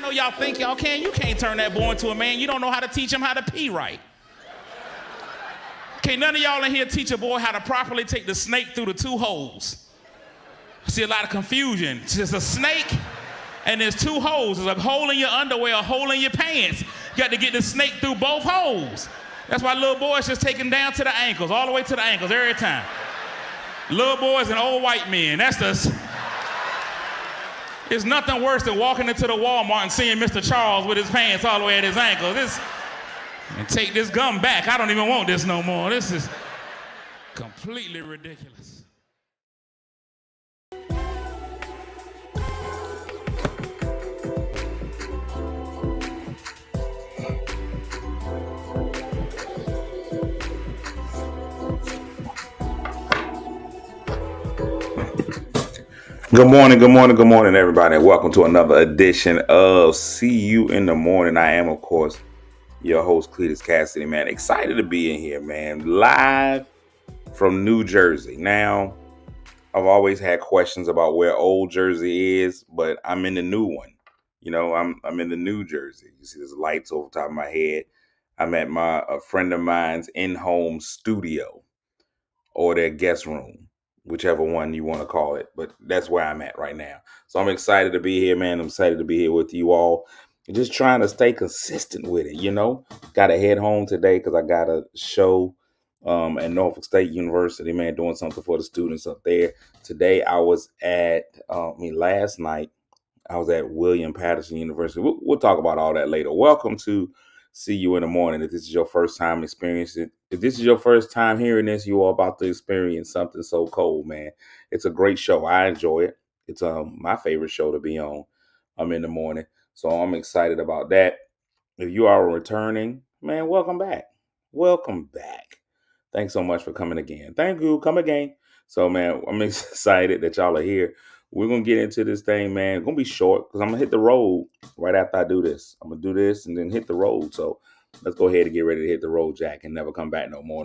know y'all think y'all can. You can't turn that boy into a man. You don't know how to teach him how to pee right. Okay, none of y'all in here teach a boy how to properly take the snake through the two holes. I see a lot of confusion. It's just a snake and there's two holes. There's a hole in your underwear, a hole in your pants. You got to get the snake through both holes. That's why little boys just take him down to the ankles, all the way to the ankles every time. Little boys and old white men, it's nothing worse than walking into the Walmart and seeing Mr. Charles with his pants all the way at his ankles. And take this gum back. I don't even want this no more. This is completely ridiculous. Good morning, everybody, and welcome to another edition of See You in the Morning. I am, of course, your host, Cletus Cassidy, man. Excited to be in here, man. Live from New Jersey. Now, I've always had questions about where old Jersey is, but I'm in the new one. You know, I'm in the New Jersey. You see, there's lights over top of my head. I'm at a friend of mine's in-home studio or their guest room, whichever one you want to call it. But that's where I'm at right now. So I'm excited to be here, man. I'm excited to be here with you all. Just trying to stay consistent with it, you know. Got to head home today because I got a show at Norfolk State University, man, doing something for the students up there. Today I was last night I was at William Patterson University. We'll talk about all that later. Welcome to See You in the Morning. If this is your first time experiencing it, if this is your first time hearing this, you are about to experience something so cold, man. It's a great show. I enjoy it. It's my favorite show to be on in the morning. So I'm excited about that. If you are returning, man, welcome back. Welcome back. Thanks so much for coming again. Thank you. Come again. So, man, I'm excited that y'all are here. We're going to get into this thing, man. It's going to be short because I'm going to hit the road right after I do this. I'm going to do this and then hit the road. So let's go ahead and get ready to hit the road, Jack, and never come back no more.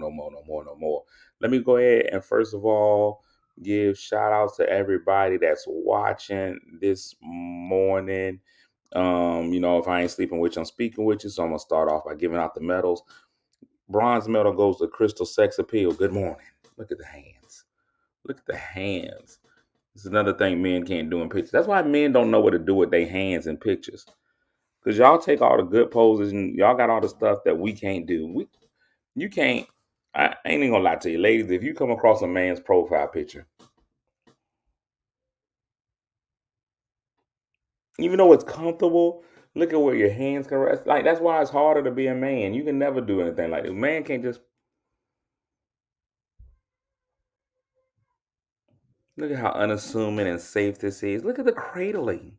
Let me go ahead and first of all, give shout outs to everybody that's watching this morning. If I ain't sleeping with you, I'm speaking with you. So I'm going to start off by giving out the medals. Bronze medal goes to Crystal Sex Appeal. Good morning. Look at the hands. Look at the hands. This is another thing men can't do in pictures. That's why men don't know what to do with their hands in pictures. Because y'all take all the good poses and y'all got all the stuff that we can't do. You can't. I ain't even gonna lie to you, ladies. If you come across a man's profile picture, even though it's comfortable, look at where your hands can rest. Like, that's why it's harder to be a man. You can never do anything like that. A man can't just. Look at how unassuming and safe this is. Look at the cradling.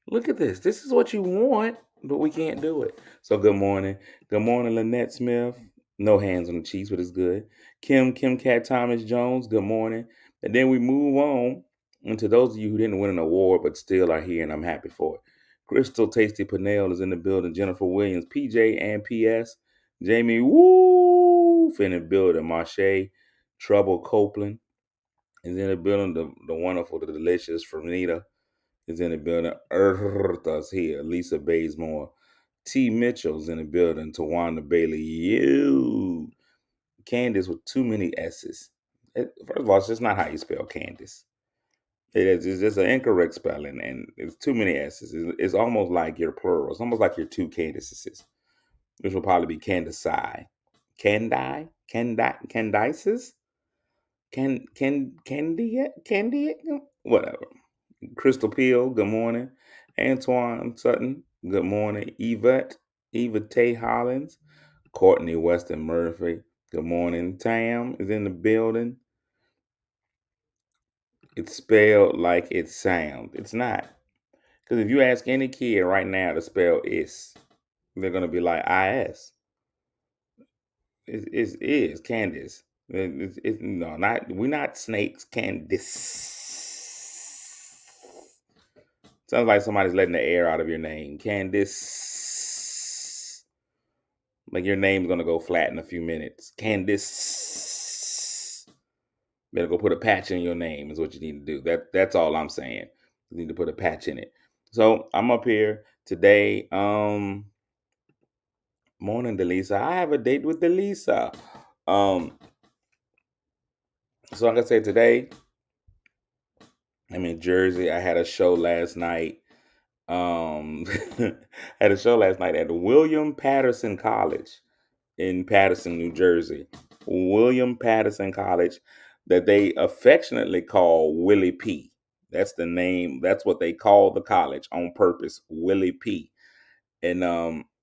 Look at this. This is what you want, but we can't do it. So good morning. Good morning, Lynette Smith. No hands on the cheeks, but it's good. Kim Cat Thomas Jones. Good morning. And then we move on. And to those of you who didn't win an award but still are here, and I'm happy for it. Crystal Tasty Pinnell is in the building. Jennifer Williams, PJ and PS. Jamie Woof in the building. Marche Trouble Copeland is in the building. The wonderful, the delicious Fernita is in the building. Eartha's here. Lisa Bazemore. T. Mitchell's in the building. Tawanda Bailey. You. Candace with too many S's. First of all, it's just not how you spell Candace. It's just an incorrect spelling, and it's too many S's. It's almost like you're plural. It's almost like you're two Candaces, which will probably be Candace. Candices? Candy? Whatever. Crystal Peel, good morning. Antoine Sutton, good morning. Eva Tay Hollins, Courtney Weston Murphy, good morning. Tam is in the building. It's spelled like it sounds. It's not. Because if you ask any kid right now to spell is, they're going to be like IS. It is Candace. No, we're not snakes. Candace. Sounds like somebody's letting the air out of your name. Candace. Like your name's going to go flat in a few minutes. Candace. Better go put a patch in your name is what you need to do. That's all I'm saying. You need to put a patch in it. So I'm up here today. Morning, Delisa. I have a date with Delisa. Um, so like I said, today I'm in Jersey. I had a show last night. Had a show last night at William Patterson College in Patterson, New Jersey. William Patterson College, that they affectionately call Willie P. That's the name. That's what they call the college on purpose, Willie P. And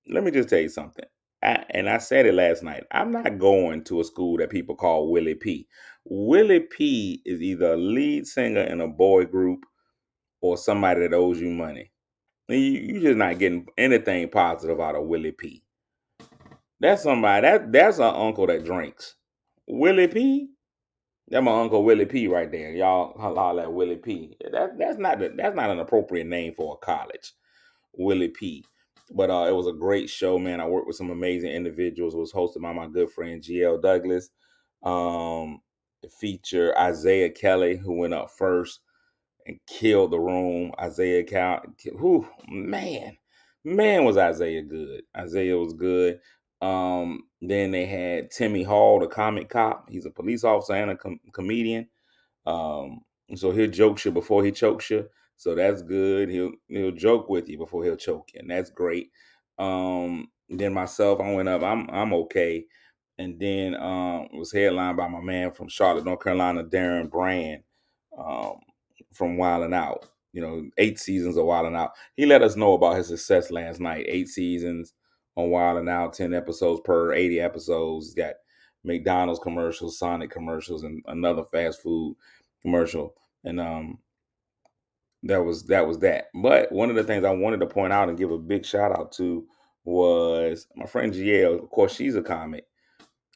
let me just tell you something. I said it last night. I'm not going to a school that people call Willie P. Willie P is either a lead singer in a boy group or somebody that owes you money. You're just not getting anything positive out of Willie P. That's somebody that's an uncle that drinks. Willie P. That's my uncle Willie P. right there. Y'all holler at Willie P. That's not an appropriate name for a college. Willie P. But it was a great show, man. I worked with some amazing individuals. It was hosted by my good friend GL Douglas. It featured Isaiah Kelly, who went up first and killed the room. Isaiah Cal, who man was Isaiah good. Isaiah was good. Then they had Timmy Hall, the comic cop. He's a police officer and a comedian. Um, so he'll joke you before he chokes you. So that's good. He'll joke with you before he'll choke you, and that's great. Then myself, I went up. I'm okay. And then it was headlined by my man from Charlotte, North Carolina, Darren Brand, um, from Wildin' Out. 8 seasons of Wildin' Out. He let us know about his success last night. 8 seasons on Wildin' Out, 10 episodes per 80 episodes. He's got McDonald's commercials, Sonic commercials, and another fast food commercial. And that was that. But one of the things I wanted to point out and give a big shout out to was my friend GL. Of course, she's a comic.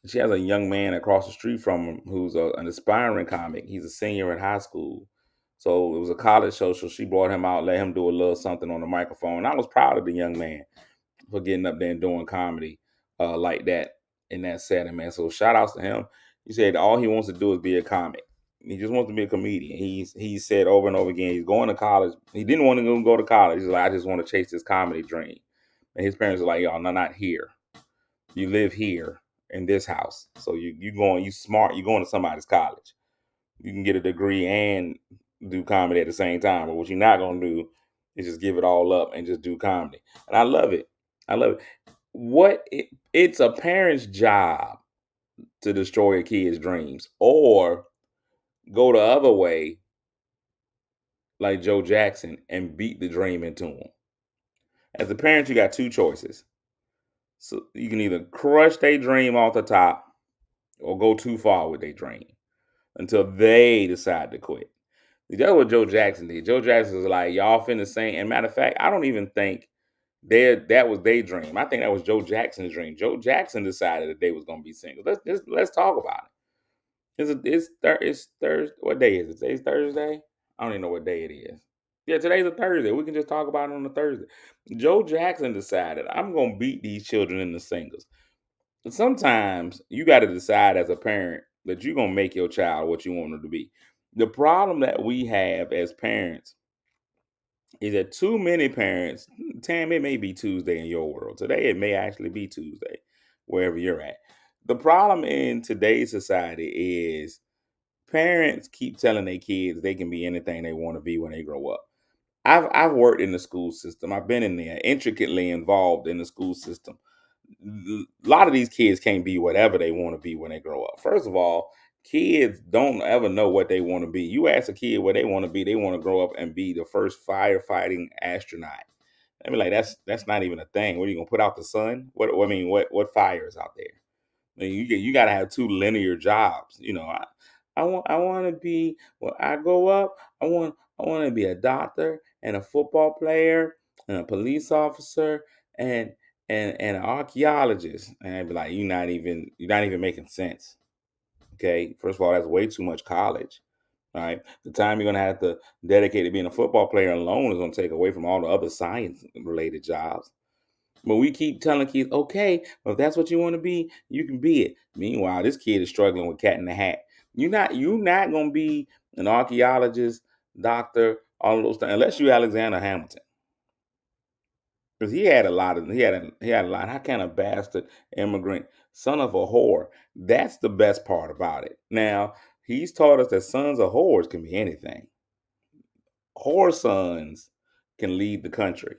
She has a young man across the street from him who's an aspiring comic. He's a senior in high school. So it was a college show. So she brought him out, let him do a little something on the microphone. I was proud of the young man for getting up there and doing comedy like that in that setting, man. So shout outs to him. He said all he wants to do is be a comic. He just wants to be a comedian. He said over and over again, he's going to college. He didn't want to go to college. He's like, I just want to chase this comedy dream. And his parents are like, y'all, no, not here. You live here in this house. So you smart, you're going to somebody's college. You can get a degree and do comedy at the same time. But what you're not gonna do is just give it all up and just do comedy. And I love it. I love it. It's a parent's job to destroy a kid's dreams or go the other way like Joe Jackson and beat the dream into them. As a parent, you got two choices. So you can either crush their dream off the top or go too far with their dream until they decide to quit. That's what Joe Jackson did. Joe Jackson was like, y'all finna sing. And matter of fact, I don't even think that was their dream. I think that was Joe Jackson's dream. Joe Jackson decided that they was gonna be singles. Let's talk about it. It's Thursday. What day is it? Today's Thursday. I don't even know what day it is. Yeah, today's a Thursday. We can just talk about it on a Thursday. Joe Jackson decided I'm gonna beat these children into singles. Sometimes you got to decide as a parent that you're going to make your child what you want them to be. The problem that we have as parents is that too many parents, Tam, it may be Tuesday in your world. Today, it may actually be Tuesday, wherever you're at. The problem in today's society is parents keep telling their kids they can be anything they want to be when they grow up. I've worked in the school system. I've been in there, intricately involved in the school system. A lot of these kids can't be whatever they want to be when they grow up. First of all, kids don't ever know what they want to be. You ask a kid what they want to be, they want to grow up and be the first firefighting astronaut. I mean, like that's not even a thing. What are you gonna put out the sun? What fire is out there? I mean, you got to have two linear jobs. I want to be when I go up. I want to be a doctor and a football player and a police officer and and an archaeologist. And I'd be like, you're not even making sense. Okay, first of all, that's way too much college. All right, the time you're gonna have to dedicate to being a football player alone is gonna take away from all the other science related jobs. But we keep telling kids, okay, well, if that's what you want to be, you can be it. Meanwhile, this kid is struggling with cat in the hat. You're not gonna be an archaeologist, doctor, all of those things, unless you're Alexander Hamilton. Because he had a lot. How can a bastard immigrant, son of a whore? That's the best part about it. Now, he's taught us that sons of whores can be anything. Whore sons can lead the country.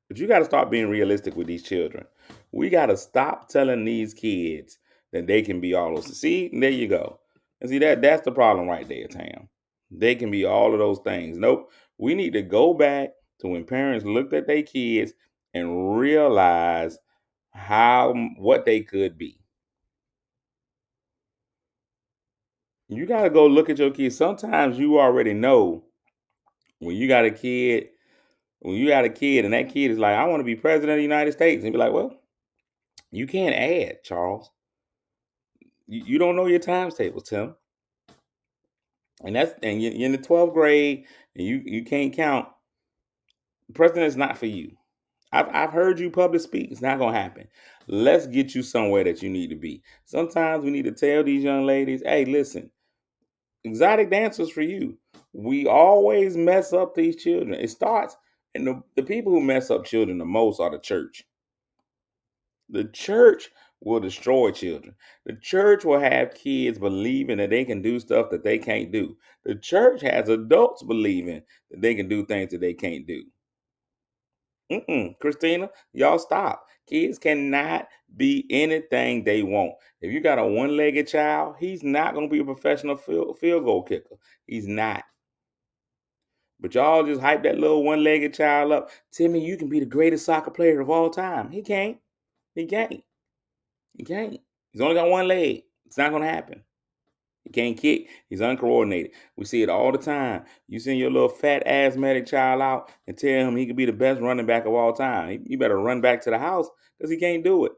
But you got to start being realistic with these children. We got to stop telling these kids that they can be all those. See, there you go. And see that's the problem right there, Tam. They can be all of those things. Nope. We need to go back to when parents looked at their kids and realized what they could be. You got to go look at your kids. Sometimes you already know when you got a kid, and that kid is like, I want to be president of the United States, and be like, well, you can't add, Charles. You don't know your times tables, Tim. And you're in the 12th grade and you can't count. The president is not for you. I've heard you public speak. It's not gonna happen. Let's get you somewhere that you need to be. Sometimes we need to tell these young ladies, hey, listen, exotic dancers for you. We always mess up these children. It starts, and the people who mess up children the most are the church. The church will destroy children. The church will have kids believing that they can do stuff that they can't do. The church has adults believing that they can do things that they can't do. Christina, y'all stop. Kids cannot be anything they want. If you got a one-legged child, he's not going to be a professional field goal kicker. He's not. But y'all just hype that little one-legged child up. Timmy, you can be the greatest soccer player of all time. He can't. He can't. He can't. He's only got one leg. It's not going to happen. He can't kick. He's uncoordinated. We see it all the time. You send your little fat asthmatic child out and tell him he could be the best running back of all time. You better run back to the house because he can't do it.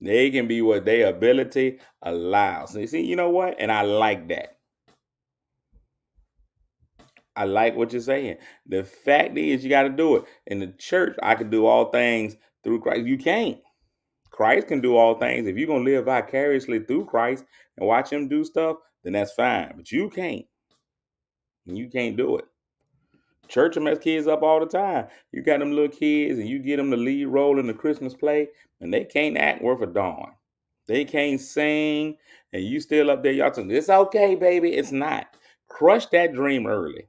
They can be what their ability allows. So, see, you know what? And I like that. I like what you're saying. The fact is, you got to do it. In the church, I can do all things through Christ. You can't. Christ can do all things. If you're going to live vicariously through Christ and watch him do stuff, then that's fine. But you can't. You can't do it. Church will mess kids up all the time. You got them little kids and you get them the lead role in the Christmas play and they can't act worth a darn. They can't sing and you still up there, y'all telling it's okay, baby. It's not. Crush that dream early.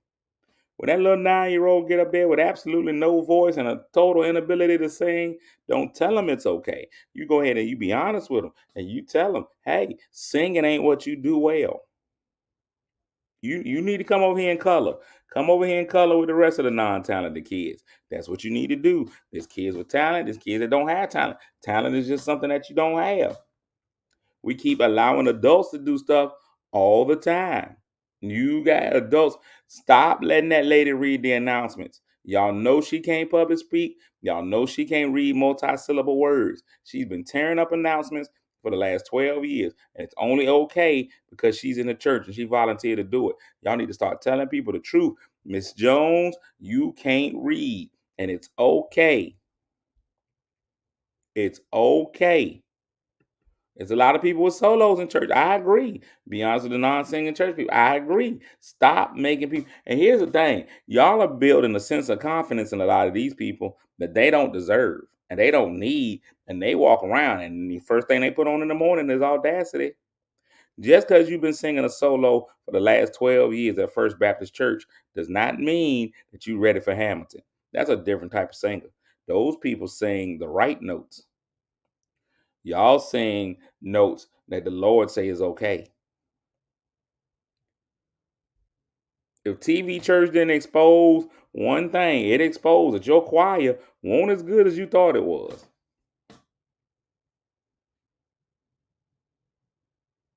When that little 9-year-old get up there with absolutely no voice and a total inability to sing, don't tell them it's okay. You go ahead and you be honest with them and you tell them, hey, singing ain't what you do well. You need to come over here and color. Come over here and color with the rest of the non-talented kids. That's what you need to do. There's kids with talent. There's kids that don't have talent. Talent is just something that you don't have. We keep allowing adults to do stuff all the time. You got adults. Stop letting that lady read the announcements. Y'all know she can't public speak. Y'all know she can't read multi-syllable words. She's been tearing up announcements for the last 12 years. And it's only okay because she's in the church and she volunteered to do it. Y'all need to start telling people the truth. Miss Jones, you can't read. And it's okay. It's okay. There's a lot of people with solos in church. I agree. Be honest with the non-singing church people. I agree. Stop making people. And here's the thing: y'all are building a sense of confidence in a lot of these people that they don't deserve and they don't need. And they walk around, and the first thing they put on in the morning is audacity. Just because you've been singing a solo for the last 12 years at First Baptist Church does not mean that you're ready for Hamilton. That's a different type of singer. Those people sing the right notes. Y'all sing notes that the Lord say is okay. If TV church didn't expose one thing, it exposed that your choir won't as good as you thought it was.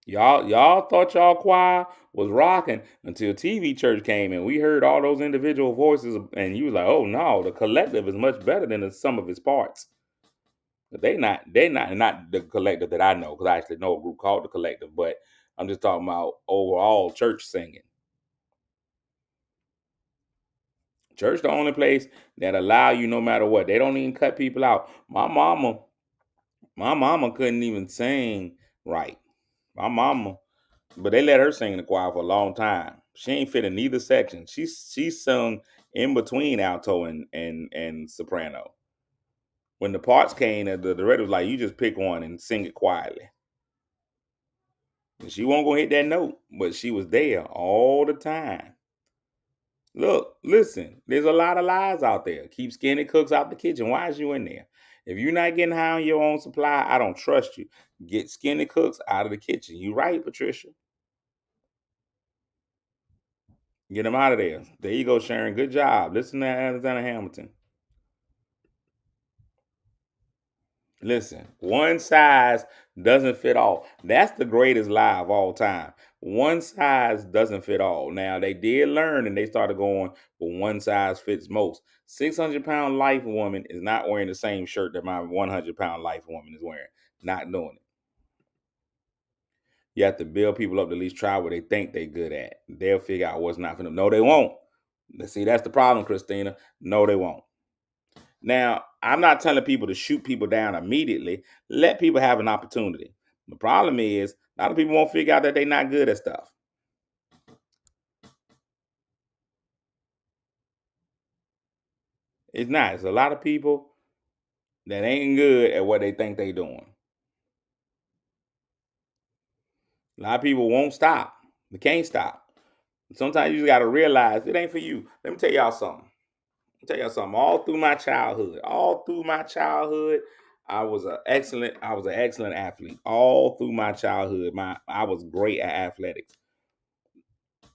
Y'all thought y'all choir was rocking until TV church came and we heard all those individual voices and you was like, oh no, the collective is much better than the sum of its parts. But not the collective that I know, because I actually know a group called the collective, but I'm just talking about overall church singing. Church the only place that allow you no matter what. They don't even cut people out. My mama couldn't even sing right. My mama, but they let her sing in the choir for a long time. She ain't fit in neither section. She sung in between alto and soprano. When the parts came, the director was like, "You just pick one and sing it quietly." And she won't go hit that note, but she was there all the time. Look, listen, there's a lot of lies out there. Keep skinny cooks out the kitchen. Why is you in there? If you're not getting high on your own supply, I don't trust you. Get skinny cooks out of the kitchen. You right, Patricia. Get them out of there. There you go, Sharon. Good job. Listen to Alexander Hamilton. Listen, one size doesn't fit all. That's the greatest lie of all time. One size doesn't fit all. Now, they did learn and they started going, well, one size fits most. 600-pound life woman is not wearing the same shirt that my 100-pound life woman is wearing. Not doing it. You have to build people up to at least try what they think they're good at. They'll figure out what's not for them. No, they won't. See, that's the problem, Christina. No, they won't. Now, I'm not telling people to shoot people down immediately. Let people have an opportunity. The problem is, a lot of people won't figure out that they're not good at stuff. It's not. It's a lot of people that ain't good at what they think they're doing. A lot of people won't stop. They can't stop. Sometimes you just got to realize it ain't for you. Let me tell y'all something. All through my childhood, I was an excellent athlete. All through my childhood, I was great at athletics.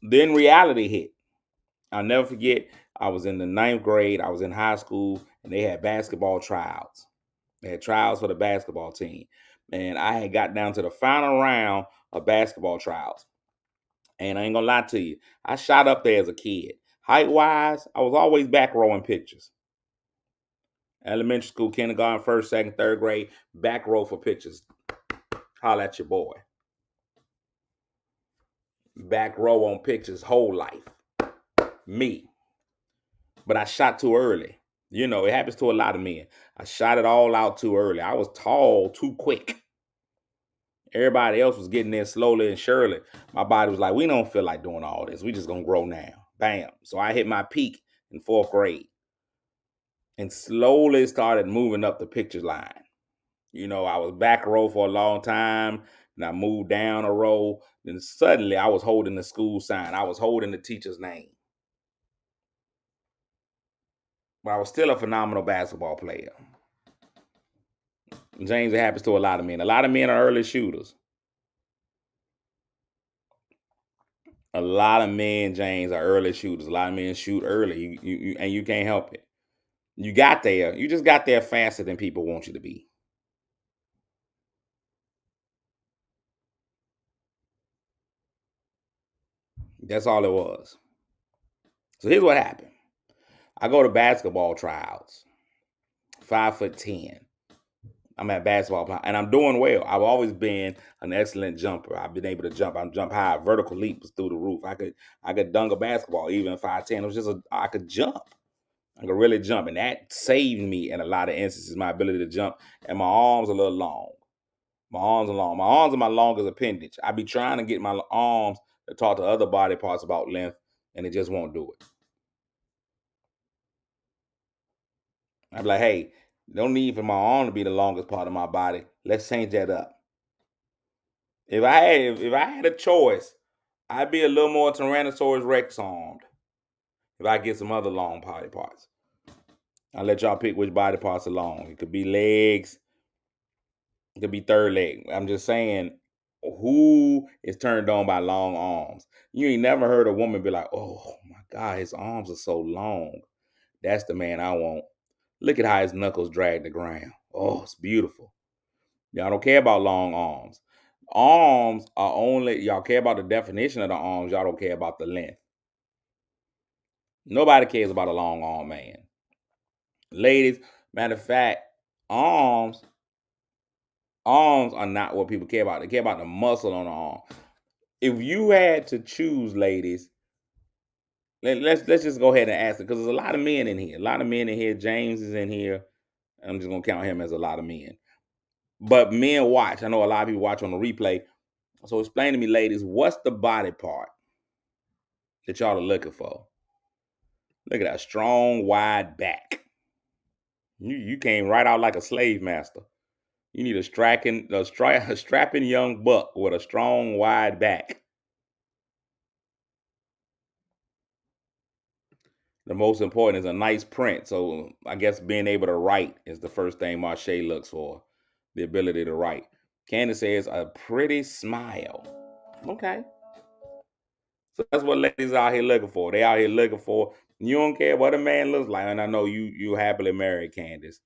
Then reality hit. I'll never forget, I was in the ninth grade. I was in high school, and they had basketball tryouts. They had trials for the basketball team. And I had got down to the final round of basketball trials. And I ain't going to lie to you, I shot up there as a kid. Height-wise, I was always back rowing pictures. Elementary school, kindergarten, first, second, third grade, back row for pictures. Holla at your boy. Back row on pictures, whole life. Me. But I shot too early. You know, it happens to a lot of men. I shot it all out too early. I was tall too quick. Everybody else was getting there slowly and surely. My body was like, we don't feel like doing all this. We just gonna grow now. Bam. So I hit my peak in fourth grade and slowly started moving up the pictures line. You know, I was back row for a long time, and I moved down a row. Then suddenly I was holding the school sign. I was holding the teacher's name. But I was still a phenomenal basketball player. James, it happens to a lot of men. A lot of men are early shooters. A lot of men, James, are early shooters. A lot of men shoot early. And you can't help it. You got there. You just got there faster than people want you to be. That's all it was. So here's what happened. I go to basketball tryouts. 5'10". I'm at basketball and I'm doing well. I've always been an excellent jumper. I've been able to jump. I jump high. Vertical leap was through the roof. I could dunk a basketball even at 5'10". It was just I could jump. I could really jump, and that saved me in a lot of instances. My ability to jump, and my arms a little long. My arms are long. My arms are my longest appendage. I be trying to get my arms to talk to other body parts about length, and it just won't do it. I'm like, hey, no need for my arm to be the longest part of my body. Let's change that up. If I had a choice, I'd be a little more Tyrannosaurus Rex armed. If I get some other long body parts, I'll let y'all pick which body parts are long. It could be legs. It could be third leg. I'm just saying, who is turned on by long arms? You ain't never heard a woman be like, "Oh my God, his arms are so long. That's the man I want. Look at how his knuckles drag the ground. Oh, it's beautiful." Y'all don't care about long arms. Arms are only, y'all care about the definition of the arms. Y'all don't care about the length. Nobody cares about a long arm man. Ladies, matter of fact, arms are not what people care about. They care about the muscle on the arm. If you had to choose, ladies, let's just go ahead and ask it, because there's a lot of men in here. A lot of men in here. James is in here. I'm just gonna count him as a lot of men. But men watch. I know a lot of people watch on the replay. So explain to me, ladies, what's the body part that y'all are looking for? Look at that strong, wide back. You came right out like a slave master. You need a strapping young buck with a strong, wide back. The most important is a nice print. So I guess being able to write is the first thing Marche looks for. The ability to write. Candace says a pretty smile. Okay. So that's what ladies out here looking for. They out here looking for. You don't care what a man looks like. And I know you happily married, Candace.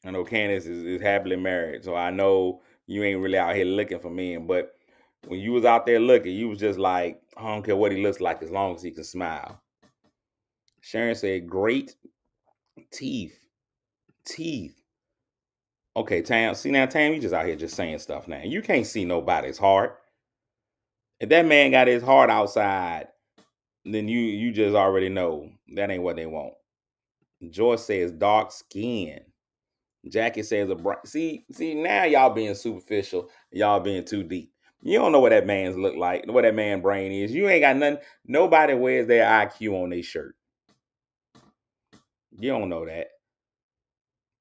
I know Candace is happily married. So I know you ain't really out here looking for men. But when you was out there looking, you was just like, I don't care what he looks like as long as he can smile. Sharon said, great teeth. Teeth. Okay, Tam. See now, Tam, you just out here just saying stuff now. You can't see nobody's heart. If that man got his heart outside, then you just already know that ain't what they want. Joyce says dark skin. Jackie says a bright. See now y'all being superficial. Y'all being too deep. You don't know what that man's look like. What that man brain is. You ain't got nothing. Nobody wears their IQ on their shirt. You don't know that.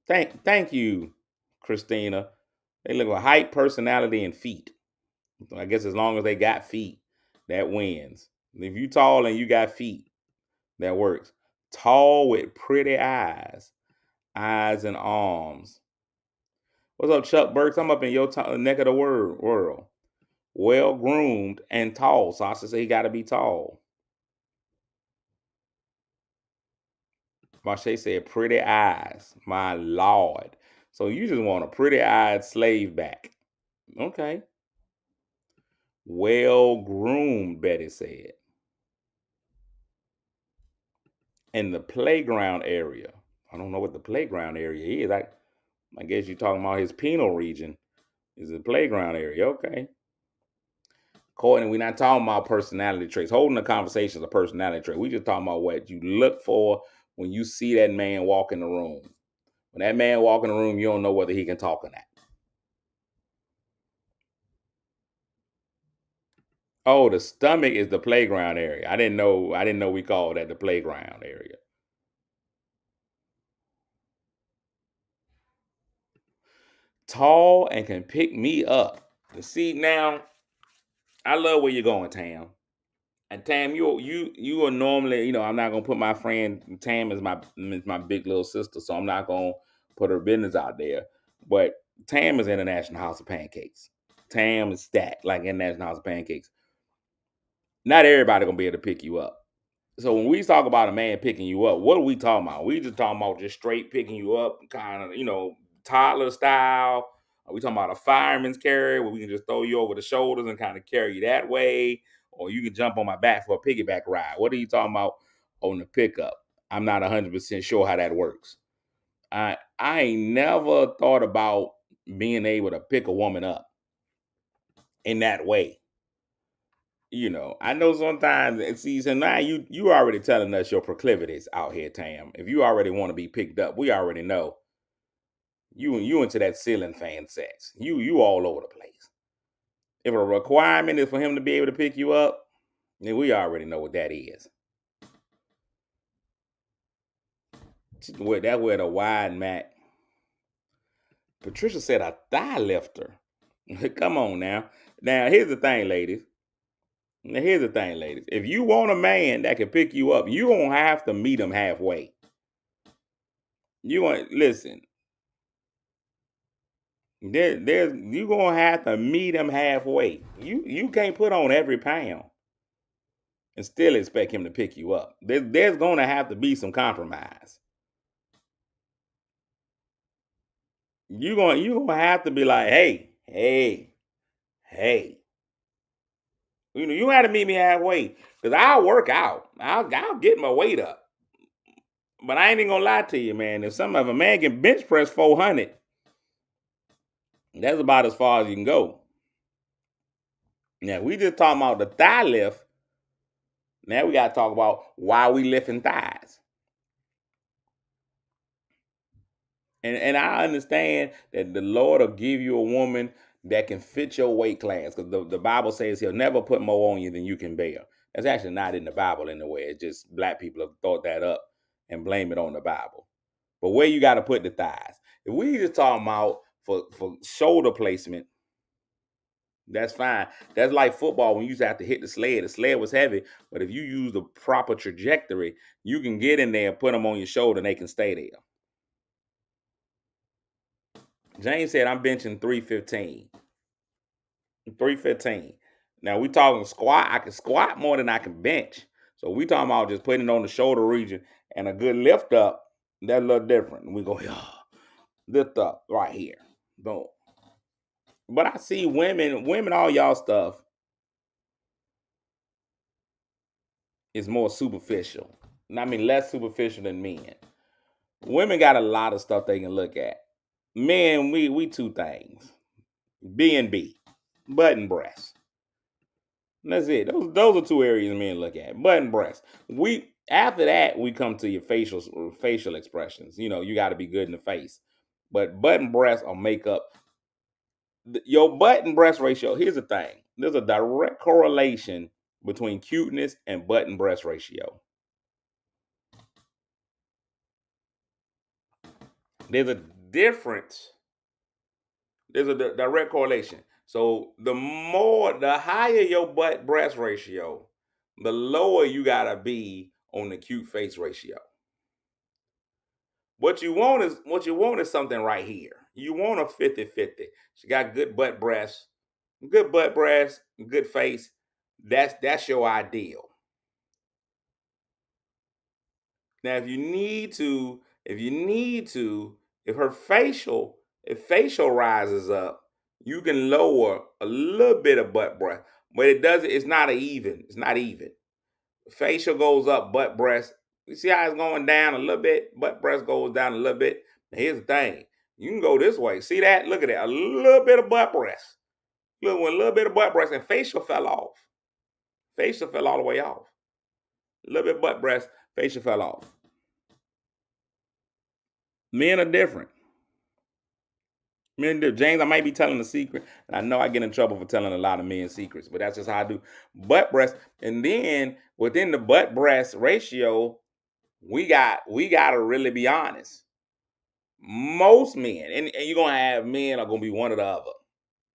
Thank you, Christina. They look at height, personality, and feet. I guess as long as they got feet, that wins. If you tall and you got feet, that works. Tall with pretty eyes and arms. What's up, Chuck Burks? I'm up in your neck of the world. Well groomed and tall. So I should say he got to be tall. Marche said pretty eyes. My Lord. So you just want a pretty eyed slave back. Okay. Well groomed, Betty said. In the playground area. I don't know what the playground area is. I guess you're talking about his penal region. Is the playground area. Okay. Courtney, we're not talking about personality traits. Holding the conversation is a personality trait. We just talking about what you look for when you see that man walk in the room. When that man walk in the room, you don't know whether he can talk or not. Oh, the stomach is the playground area. I didn't know we called that the playground area. Tall and can pick me up. See now, I love where you're going, Tam. And Tam, you are normally, I'm not gonna put my friend Tam as my big little sister, so I'm not gonna put her business out there. But Tam is International House of Pancakes. Tam is stacked like International House of Pancakes. Not everybody gonna be able to pick you up. So when we talk about a man picking you up, what are we talking about? We just talking about just straight picking you up, kind of, toddler style. Are we talking about a fireman's carry where we can just throw you over the shoulders and kind of carry you that way? Or you can jump on my back for a piggyback ride? What are you talking about on the pickup? I'm not 100% sure how that works. I ain't never thought about being able to pick a woman up in that way. I know sometimes see, so now you already telling us your proclivities out here, Tam. If you already want to be picked up, we already know you into that ceiling fan sex. You all over the place. If a requirement is for him to be able to pick you up, then we already know what that is. That's where the wide Mac. Patricia said a thigh lifter. Come on now. Now here's the thing, ladies. If you want a man that can pick you up, you don't have to meet him halfway. You want listen. There's you gonna have to meet him halfway. You can't put on every pound and still expect him to pick you up. There's gonna have to be some compromise. You gonna have to be like, hey. You got to meet me halfway because I'll work out. I'll get my weight up. But I ain't even gonna lie to you, man. If a man can bench press 400, that's about as far as you can go. Now we just talking about the thigh lift. Now we got to talk about why we lifting thighs. And I understand that the Lord will give you a woman that can fit your weight class because the Bible says He'll never put more on you than you can bear. It's actually not in the Bible anywhere. It's just black people have thought that up and blame it on the Bible. But where you got to put the thighs? If we just talking about for shoulder placement, that's fine. That's like football when you used to have to hit the sled. The sled was heavy, but if you use the proper trajectory, you can get in there and put them on your shoulder and they can stay there. James said, I'm benching 315. 315. Now we talking squat. I can squat more than I can bench. So we talking about just putting it on the shoulder region and a good lift up. That's a little different. We go, lift up right here. Boom. But I see women, all y'all stuff is more superficial. I mean, less superficial than men. Women got a lot of stuff they can look at. Men, we two things. B and B. Butt and breast. That's it. Those are two areas men look at. Butt and breast. We after that we come to your facial expressions. You know, you got to be good in the face. But butt and breast will make up your butt and breast ratio. Here's the thing. There's a direct correlation between cuteness and butt and breast ratio. There's a difference. There's a direct correlation. So the higher your butt breast ratio, the lower you gotta be on the cute face ratio. What you want is something right here. You want a 50-50. She got good butt breast, good face. That's your ideal. Now if if facial rises up, you can lower a little bit of butt breast, but it's not even. Facial goes up, butt breast. You see how it's going down a little bit? Butt breast goes down a little bit. Now here's the thing. You can go this way. See that? Look at that. A little bit of butt breast. Look, a little bit of butt breast and facial fell off. Facial fell all the way off. A little bit of butt breast, facial fell off. Men are different. James, I might be telling a secret, and I know I get in trouble for telling a lot of men's secrets, but that's just how I do. Butt breast, and then within the butt breast ratio, we gotta really be honest. Most men, and you're gonna have men are gonna be one or the other.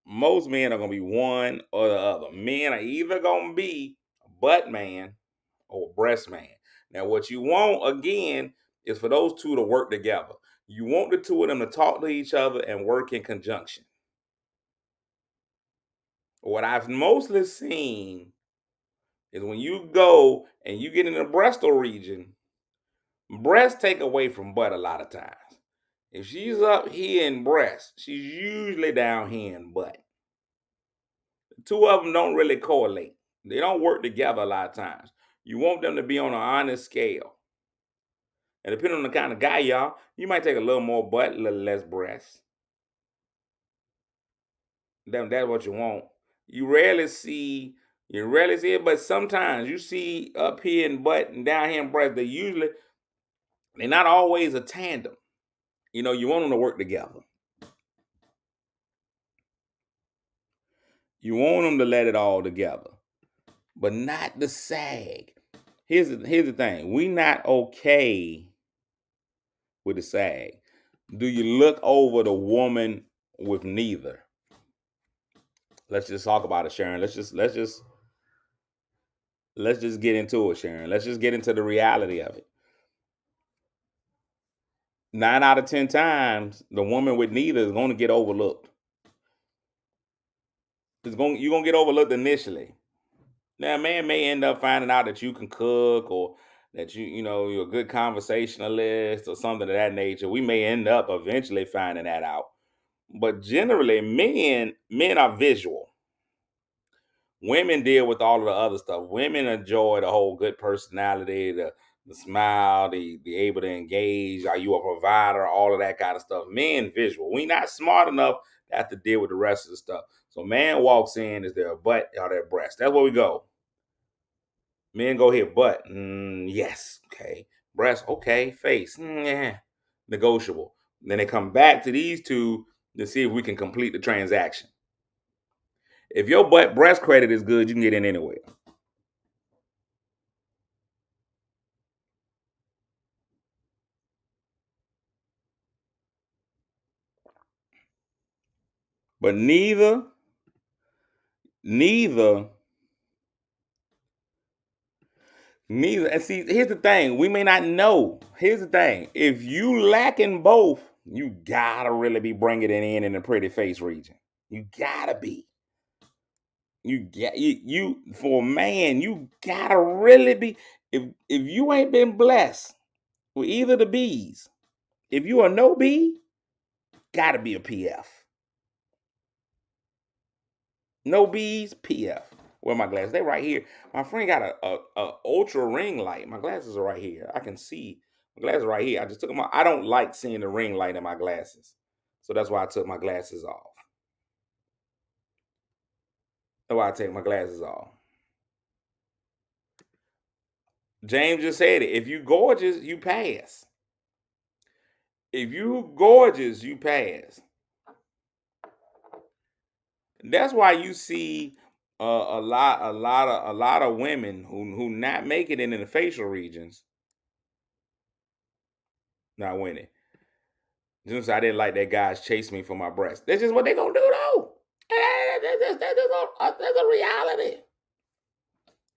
Most men are gonna be one or the other. Men are either gonna be a butt man or a breast man. Now, what you want again is for those two to work together. You want the two of them to talk to each other and work in conjunction. What I've mostly seen is when you go and you get in the breastal region, breast take away from butt a lot of times. If she's up here in breast, she's usually down here in butt. The two of them don't really correlate. They don't work together a lot of times. You want them to be on an honest scale. And depending on the kind of guy y'all, you might take a little more butt, a little less breast. That's what you want. You rarely see it, but sometimes you see up here in butt and down here in breast. They're not always a tandem. You know, you want them to work together. You want them to let it all together, but not the sag. Here's the thing. We not okay with the sag. Do you look over the woman with neither? Let's just talk about it, Sharon. Let's just get into it, Sharon. Let's just get into the reality of it. 9 out of 10 times, the woman with neither is going to get overlooked. You're gonna get overlooked initially. Now, a man may end up finding out that you can cook or that you're a good conversationalist or something of that nature. We may end up eventually finding that out. But generally, men are visual. Women deal with all of the other stuff. Women enjoy the whole good personality, the smile, the be able to engage. Are you a provider? All of that kind of stuff. Men visual. We not smart enough to have to deal with the rest of the stuff. So man walks in, is there a butt or their breast? That's where we go. Men go here, butt. Yes. Okay. Breast. Okay. Face. Yeah. Negotiable. Then they come back to these two to see if we can complete the transaction. If your butt breast credit is good, you can get in anywhere. But neither, neither. And see, here's the thing: we may not know. Here's the thing: if you lack in both, you gotta really be bringing it in the pretty face region. You gotta be. You for a man, you gotta really be. If you ain't been blessed with either the B's, if you are no B, gotta be a PF. No B's, PF. Where are my glasses? They right here. My friend got a ultra ring light. My glasses are right here. I can see my glasses are right here. I just took them out. I don't like seeing the ring light in my glasses, so that's why I took my glasses off. That's why I take my glasses off. James just said it. If you gorgeous, you pass. If you gorgeous, you pass. That's why you see a lot of women who not making it in the facial regions not winning. Just I didn't like that guys chase me for my breast. That's just what they gonna do though. That's a reality.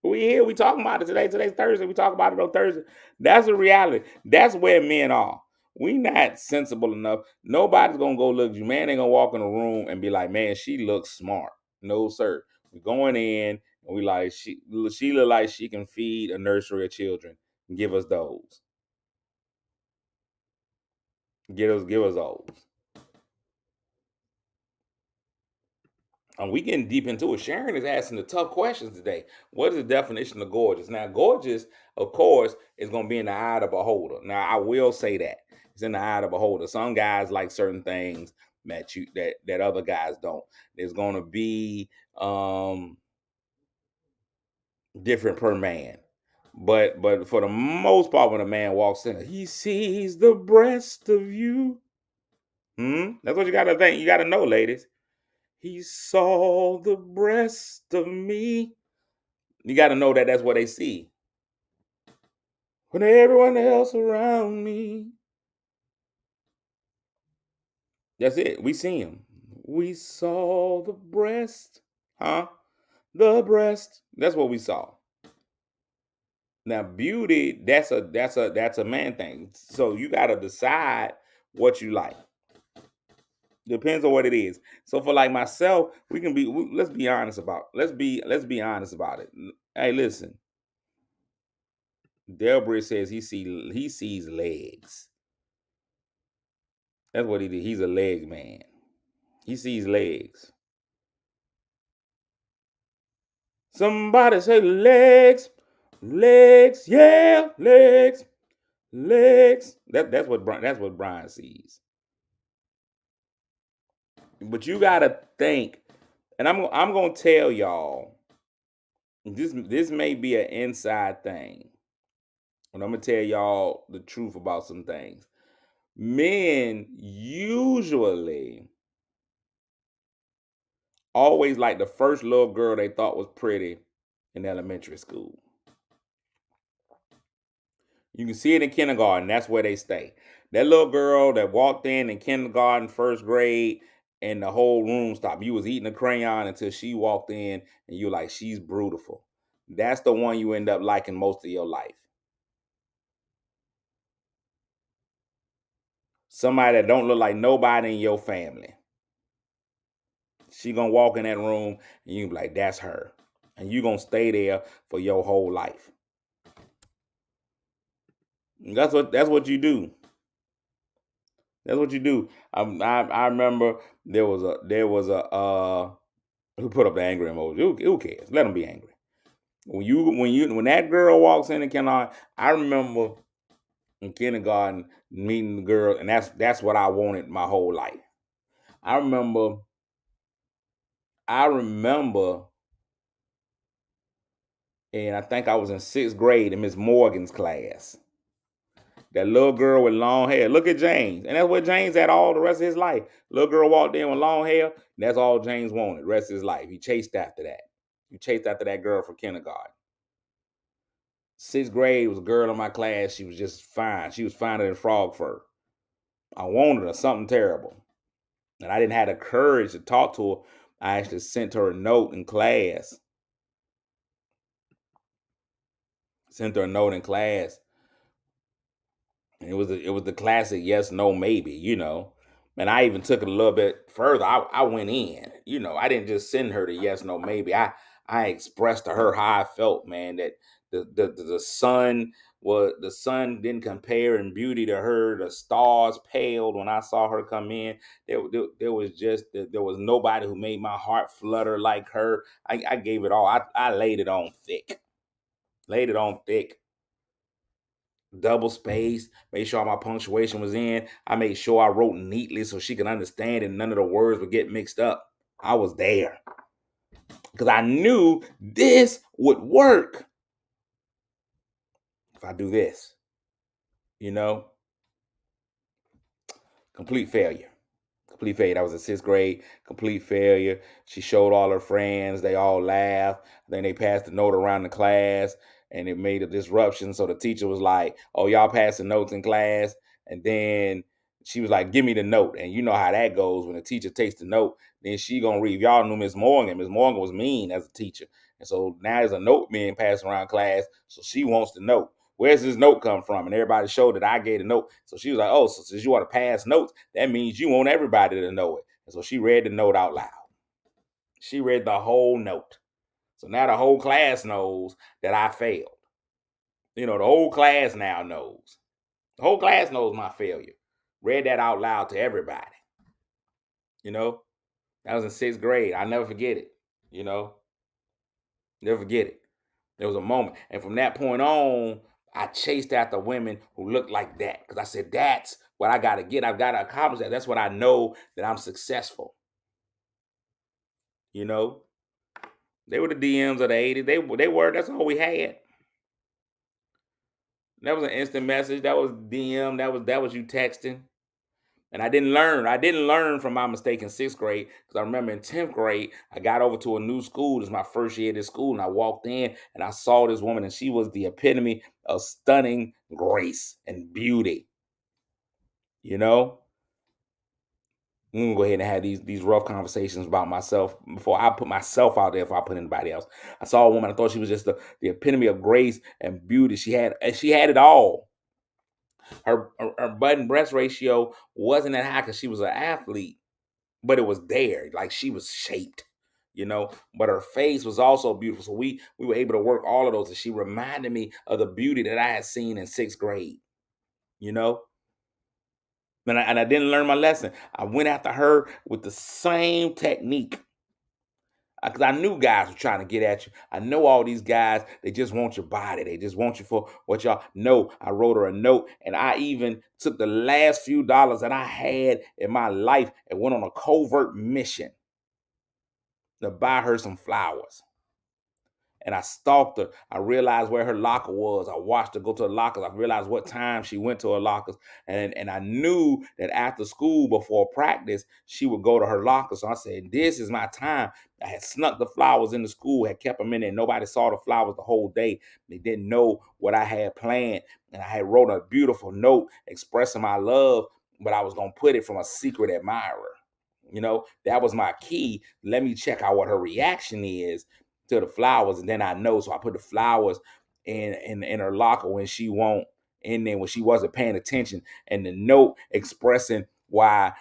We here, we talking about it today. Today's Thursday. We talk about it on Thursday. That's a reality. That's where men are. We not sensible enough. Nobody's gonna go look. You man ain't gonna walk in a room and be like, man, she looks smart. No, sir. We're going in and we like she look like she can feed a nursery of children. Give us those. Give us those. And we getting deep into it. Sharon is asking the tough questions today. What is the definition of gorgeous? Now, gorgeous, of course, is going to be in the eye of the beholder. Now, I will say that it's in the eye of the beholder. Some guys like certain things that other guys don't. There's going to be different per man. But for the most part, when a man walks in, he sees the breast of you. That's what you got to think. You got to know, ladies. He saw the breast of me. You got to know that that's what they see. When everyone else around me. That's it. We see him. We saw the breast. Huh? The breast. That's what we saw. Now, beauty, that's a man thing. So you got to decide what you like. Depends on what it is. So for like myself, let's be honest about. Let's be honest about it. Hey, listen. Delbridge says he sees legs. That's what he did. He's a leg man. He sees legs. Somebody say legs, legs, yeah, legs, legs. That's what Brian sees. But you gotta think, and I'm gonna tell y'all this may be an inside thing, and I'm gonna tell y'all the truth about some things. Men usually always like the first little girl they thought was pretty in elementary school. You can see it in kindergarten. That's where they stay. That little girl that walked in kindergarten, first grade, and the whole room stopped. You was eating a crayon until she walked in, and you're like, she's beautiful. That's the one you end up liking most of your life. Somebody that don't look like nobody in your family. She gonna walk in that room, and you be like, that's her. And you gonna stay there for your whole life. And that's what you do. That's what you do. I remember there was a who put up the angry emoji. Who cares? Let them be angry. When that girl walks in kindergarten, I remember in kindergarten meeting the girl, and that's what I wanted my whole life. I remember, and I think I was in sixth grade in Miss Morgan's class. That little girl with long hair. Look at James. And that's what James had all the rest of his life. Little girl walked in with long hair. That's all James wanted the rest of his life. He chased after that. He chased after that girl from kindergarten. Sixth grade was a girl in my class. She was just fine. She was finer than frog fur. I wanted her something terrible. And I didn't have the courage to talk to her. I actually sent her a note in class. Sent her a note in class. And it was the classic yes, no, maybe, And I even took it a little bit further. I went in, I didn't just send her the yes, no, maybe. I expressed to her how I felt, man, that the sun didn't compare in beauty to her. The stars paled when I saw her come in. There was there was nobody who made my heart flutter like her. I gave it all. I laid it on thick. Laid it on thick. Double spaced, made sure all my punctuation was in. I made sure I wrote neatly so she could understand and none of the words would get mixed up. I was there because I knew this would work if I do this, you know, complete failure. Complete failure. That was in sixth grade. Complete failure. She showed all her friends. They all laughed. Then they passed the note around the class, and it made a disruption. So the teacher was like, "Oh, y'all passing notes in class?" And then she was like, "Give me the note." And you know how that goes when the teacher takes the note. Then she gonna read. Y'all knew Miss Morgan. Miss Morgan was mean as a teacher, and so now there's a note being passed around class. So she wants the note. Where's this note come from? And everybody showed that I gave the note. So she was like, "Oh, so since you want to pass notes, that means you want everybody to know it." And so she read the note out loud. She read the whole note. So now the whole class knows that I failed. The whole class now knows. The whole class knows my failure. Read that out loud to everybody. You know, that was in sixth grade. I never forget it. You know, never forget it. There was a moment. And from that point on, I chased after women who looked like that because I said, that's what I got to get. I've got to accomplish that. That's what I know that I'm successful. You know, they were the DMs of the 80s. They were. That's all we had. That was an instant message. That was DM. That was you texting. And I didn't learn. I didn't learn from my mistake in sixth grade because I remember in 10th grade, I got over to a new school. This was my first year at this school. And I walked in and I saw this woman, and she was the epitome of stunning grace and beauty. You know, I'm gonna go ahead and have these rough conversations about myself before I put myself out there. If I put anybody else, I saw a woman. I thought she was just the epitome of grace and beauty. She had it all. Her butt and breast ratio wasn't that high because she was an athlete, but it was there. Like she was shaped, But her face was also beautiful. So we were able to work all of those, and she reminded me of the beauty that I had seen in sixth grade. You know, and I didn't learn my lesson. I went after her with the same technique because I knew guys were trying to get at you. I know all these guys, they just want your body. They just want you for what y'all know. I wrote her a note, and I even took the last few dollars that I had in my life and went on a covert mission to buy her some flowers. And I stalked her. I realized where her locker was. I watched her go to the lockers. I realized what time she went to her lockers. And I knew that after school, before practice, she would go to her locker. So I said, this is my time. I had snuck the flowers in the school, had kept them in there. Nobody saw the flowers the whole day. They didn't know what I had planned. And I had wrote a beautiful note expressing my love, but I was going to put it from a secret admirer. That was my key. Let me check out what her reaction is to the flowers, and then I know. So I put the flowers in her locker when she won't in there when she wasn't paying attention, and the note expressing why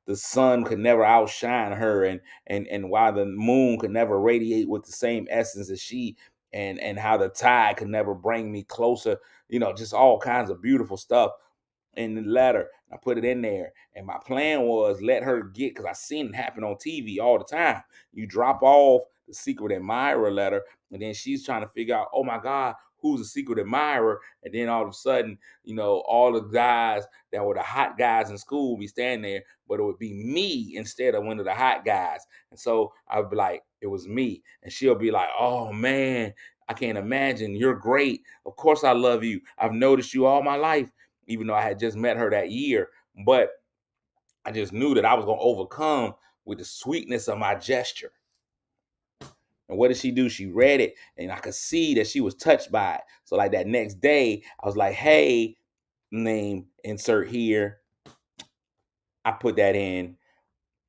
the sun could never outshine her, and why the moon could never radiate with the same essence as she, and how the tide could never bring me closer. Just all kinds of beautiful stuff in the letter. I put it in there, and my plan was let her get, because I seen it happen on TV all the time. You drop off the secret admirer letter, and then she's trying to figure out, oh my God, who's the secret admirer? And then all of a sudden, all the guys that were the hot guys in school would be standing there, but it would be me instead of one of the hot guys. And so I'd be like, it was me. And she'll be like, oh man, I can't imagine. You're great. Of course I love you. I've noticed you all my life, even though I had just met her that year. But I just knew that I was going to overcome with the sweetness of my gesture. And what did she do? She read it, and I could see that she was touched by it. So like that next day, I was like, hey, name, insert here. I put that in.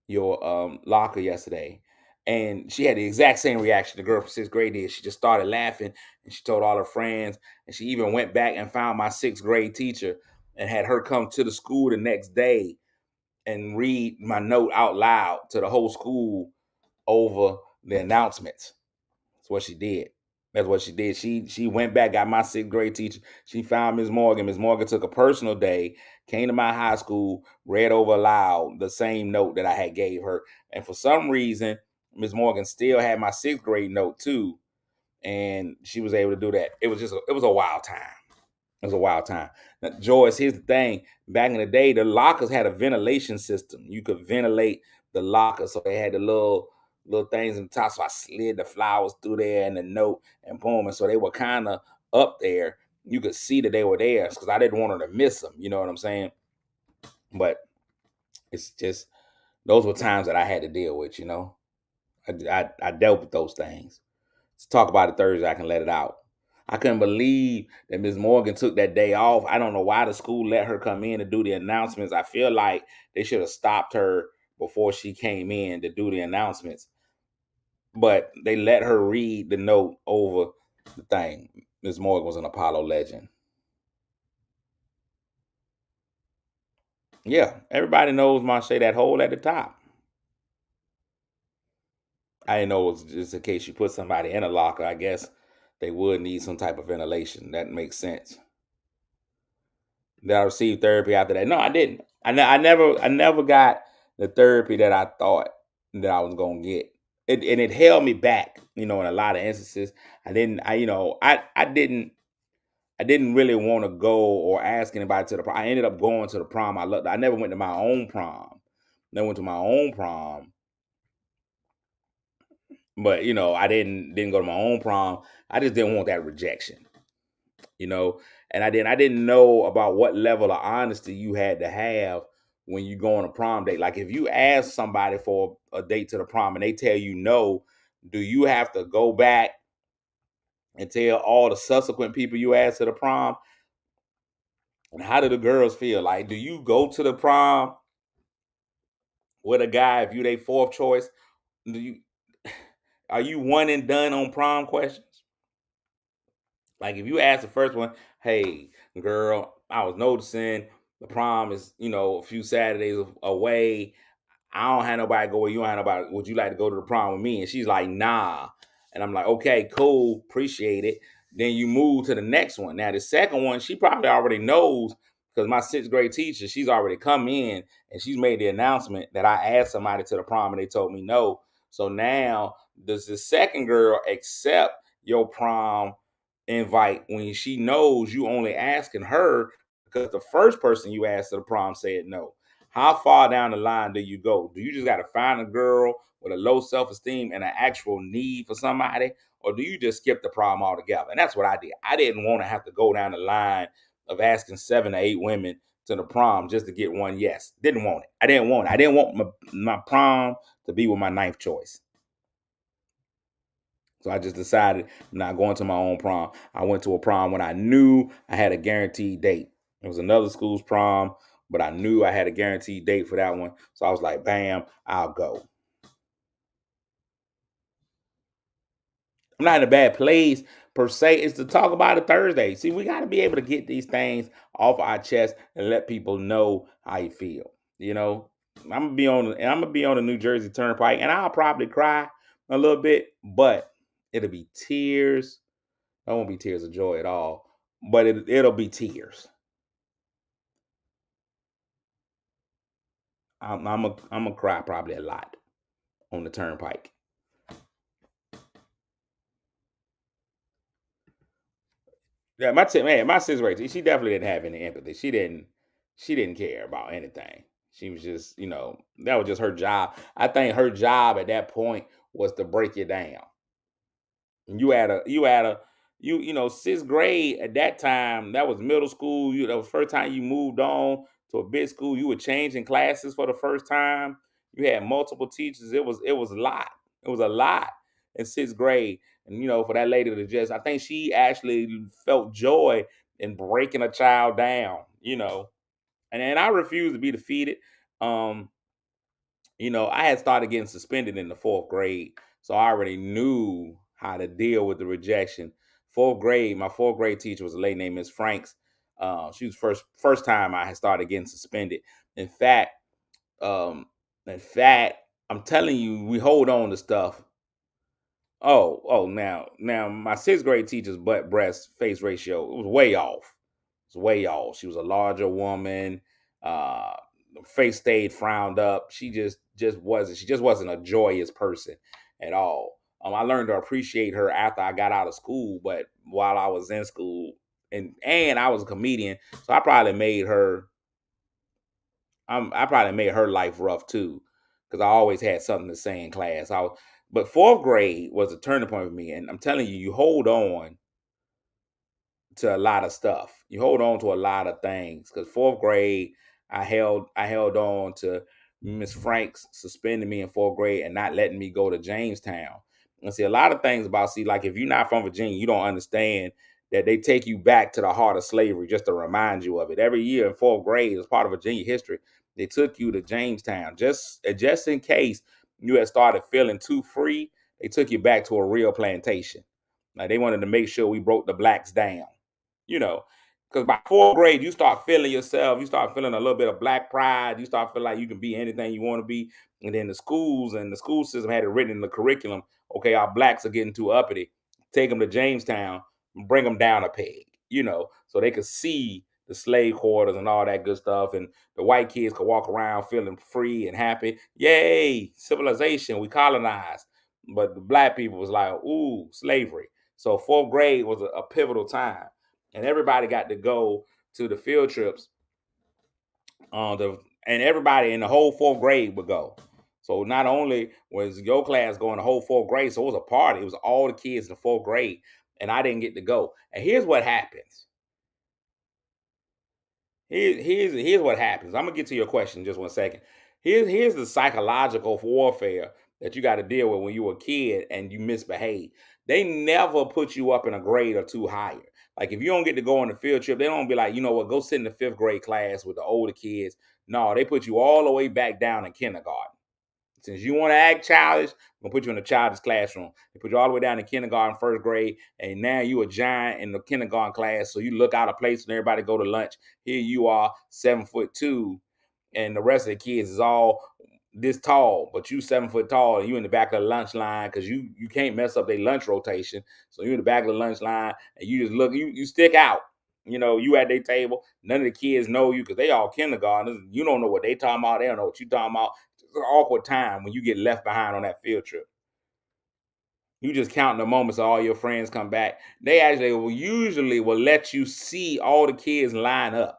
your locker yesterday." And she had the exact same reaction the girl from sixth grade did. She just started laughing, and she told all her friends, and she even went back and found my sixth grade teacher and had her come to the school the next day and read my note out loud to the whole school over the announcements. That's what she did. That's what she did. She went back, got my sixth grade teacher. She found Ms. Morgan. Ms. Morgan took a personal day, came to my high school, read over aloud the same note that I had gave her. And for some reason, Ms. Morgan still had my sixth grade note too. And she was able to do that. It was a wild time. It was a wild time. Now, Joyce, here's the thing. Back in the day, the lockers had a ventilation system. You could ventilate the lockers. So they had the little things in the top. So I slid the flowers through there and the note and boom. And so they were kind of up there. You could see that they were there because I didn't want her to miss them. You know what I'm saying? But it's just those were times that I had to deal with, you know. I dealt with those things. Let's talk about it Thursday. I can let it out. I couldn't believe that Ms. Morgan took that day off. I don't know why the school let her come in and do the announcements. I feel like they should have stopped her before she came in to do the announcements. But they let her read the note over the thing. Ms. Morgan was an Apollo legend. Yeah, everybody knows Marche, that hole at the top. I didn't know it was just in case you put somebody in a locker. I guess they would need some type of ventilation. That makes sense. Did I receive therapy after that? No, I didn't. I never got the therapy that I thought that I was gonna get. And it held me back, you know, in a lot of instances. I didn't, I, you know, I didn't really want to go or ask anybody to the prom. I ended up going to the prom. I never went to my own prom. Never went to my own prom, but you know, I didn't go to my own prom. I just didn't want that rejection. You know, and I didn't know about what level of honesty you had to have when you go on a prom date. Like if you ask somebody for a date to the prom and they tell you no, do you have to go back and tell all the subsequent people you asked to the prom? And how do the girls feel? Like, do you go to the prom with a guy if you their fourth choice? Do you are you one and done on prom questions? Like if you ask the first one, hey girl, I was noticing the prom is, you know, a few Saturdays away. I don't have nobody go where you don't have nobody. Would you like to go to the prom with me? And she's like, nah. And I'm like, okay, cool, appreciate it. Then you move to the next one. Now the second one, she probably already knows because my sixth grade teacher, she's already come in and she's made the announcement that I asked somebody to the prom and they told me no. So now does the second girl accept your prom invite when she knows you only asking her because the first person you asked to the prom said no? How far down the line do you go? Do you just got to find a girl with a low self-esteem and an actual need for somebody, or do you just skip the prom altogether? And that's what I did. I didn't want to have to go down the line of asking 7 to 8 women to the prom just to get one yes. Didn't want it. I didn't want it. I didn't want my prom to be with my ninth choice. So I just decided I'm not going to my own prom. I went to a prom when I knew I had a guaranteed date. It was another school's prom, but I knew I had a guaranteed date for that one. So I was like, bam, I'll go. I'm not in a bad place per se. It's to talk about it Thursday. See, we got to be able to get these things off our chest and let people know how you feel. You know, I'm gonna be on the New Jersey Turnpike, and I'll probably cry a little bit, but it'll be tears. It won't be tears of joy at all, but it'll be tears. I'm a cry probably a lot on the turnpike. Yeah, my sister right, she definitely didn't have any empathy. She didn't care about anything. She was just, you know, that was just her job. I think her job at that point was to break you down. You know, sixth grade at that time, that was middle school. That was first time you moved on to a big school. You were changing classes for the first time. You had multiple teachers. It was a lot. It was a lot in sixth grade. And you know, for that lady to just, I think she actually felt joy in breaking a child down, you know. And I refuse to be defeated. Um, I had started getting suspended in the fourth grade, so I already knew how to deal with the rejection. Fourth grade, my fourth grade teacher was a lady named Miss Franks. She was first time I had started getting suspended. In fact, um, in fact, I'm telling you, we hold on to stuff. Now my sixth grade teacher's butt breast face ratio, it was way off. It was way off. She was a larger woman. Uh, Face stayed frowned up. She just wasn't a joyous person at all. I learned to appreciate her after I got out of school, but while I was in school, and I was a comedian, so I probably made her life rough too, because I always had something to say in class. But fourth grade was a turning point for me, and I'm telling you, you hold on to a lot of stuff. You hold on to a lot of things. Because fourth grade, I held on to Miss Franks suspending me in fourth grade and not letting me go to Jamestown. And see, a lot of things about like if you're not from Virginia, you don't understand that they take you back to the heart of slavery just to remind you of it. Every year in fourth grade, as part of Virginia history, they took you to Jamestown just in case you had started feeling too free. They took you back to a real plantation. Like they wanted to make sure we broke the blacks down you know, because by fourth grade, you start feeling yourself. You start feeling a little bit of black pride. You start feeling like you can be anything you want to be. And then the schools and the school system had it written in the curriculum. Okay, our blacks are getting too uppity. Take them to Jamestown, bring them down a peg, so they could see the slave quarters and all that good stuff. And the white kids could walk around feeling free and happy. Yay, civilization, we colonized. But the black people was like, ooh, slavery. So fourth grade was a pivotal time, and everybody got to go to the field trips. And everybody in the whole fourth grade would go. So not only was your class going the whole fourth grade, so it was a party. It was all the kids in the fourth grade, and I didn't get to go. And here's what happens. Here's what happens. I'm gonna get to your question in just 1 second. Here's the psychological warfare that you got to deal with when you were a kid and you misbehave. They never put you up in a grade or two higher. Like if you don't get to go on the field trip, they don't be like, you know what, go sit in the fifth grade class with the older kids. No, they put you all the way back down in kindergarten. Since you want to act childish, I'm gonna put you in a childish classroom. They put you all the way down to kindergarten, first grade, and now you a giant in the kindergarten class. So you look out of place when everybody go to lunch. Here you are, 7'2", and the rest of the kids is all this tall, but you 7 foot tall, and you in the back of the lunch line because you can't mess up their lunch rotation. So you in the back of the lunch line, and you just look, you stick out. You at their table. None of the kids know you because they all kindergartners. You don't know what they talking about. They don't know what you talking about. It's an awkward time when you get left behind on that field trip. You just counting the moments of all your friends come back. They actually usually will let you see all the kids line up.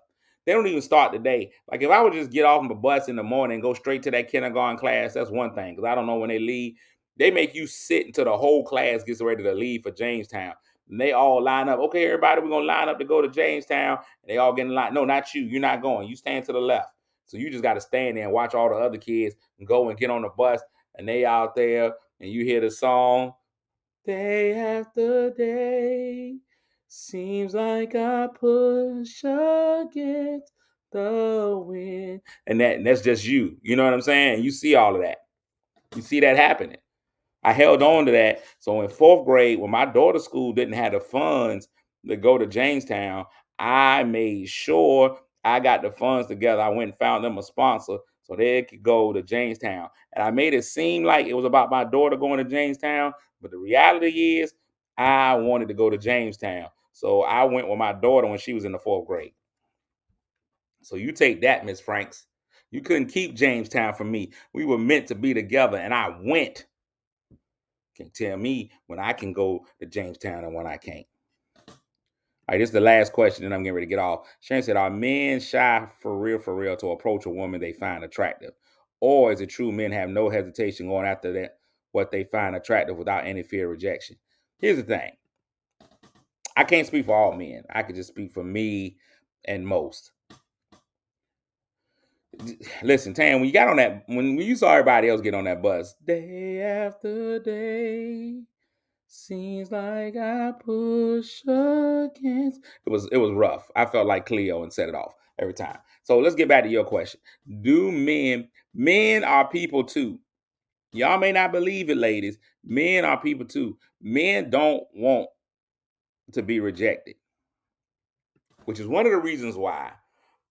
They don't even start the day. Like if I would just get off the bus in the morning and go straight to that kindergarten class, that's one thing because I don't know when they leave. They make you sit until the whole class gets ready to leave for Jamestown. And they all line up. Okay, everybody, we're gonna line up to go to Jamestown. And they all get in line. No, not you. You're not going. You stand to the left. So you just got to stand there and watch all the other kids go and get on the bus. And they out there, and you hear the song. Day after day, seems like I push against the wind. And that's just you. You know what I'm saying? You see all of that. You see that happening. I held on to that. So in fourth grade, when my daughter's school didn't have the funds to go to Jamestown, I made sure I got the funds together. I went and found them a sponsor so they could go to Jamestown. And I made it seem like it was about my daughter going to Jamestown. But the reality is, I wanted to go to Jamestown. So I went with my daughter when she was in the fourth grade. So you take that, Miss Franks. You couldn't keep Jamestown from me. We were meant to be together, and I went. Can't tell me when I can go to Jamestown and when I can't. All right, this is the last question, and I'm getting ready to get off. Shane said, "Are men shy for real, to approach a woman they find attractive, or is it true men have no hesitation going after that what they find attractive without any fear of rejection?" Here's the thing: I can't speak for all men. I could just speak for me and most. Listen, Tam, when you got on that, when you saw everybody else get on that bus, day after day. Seems like I push against. It was rough. I felt like Cleo and set it off. every time. So let's get back to your question. Do men are people too? Y'all may not believe it, ladies. Men are people too. Men don't want to be rejected, which is one of the reasons why,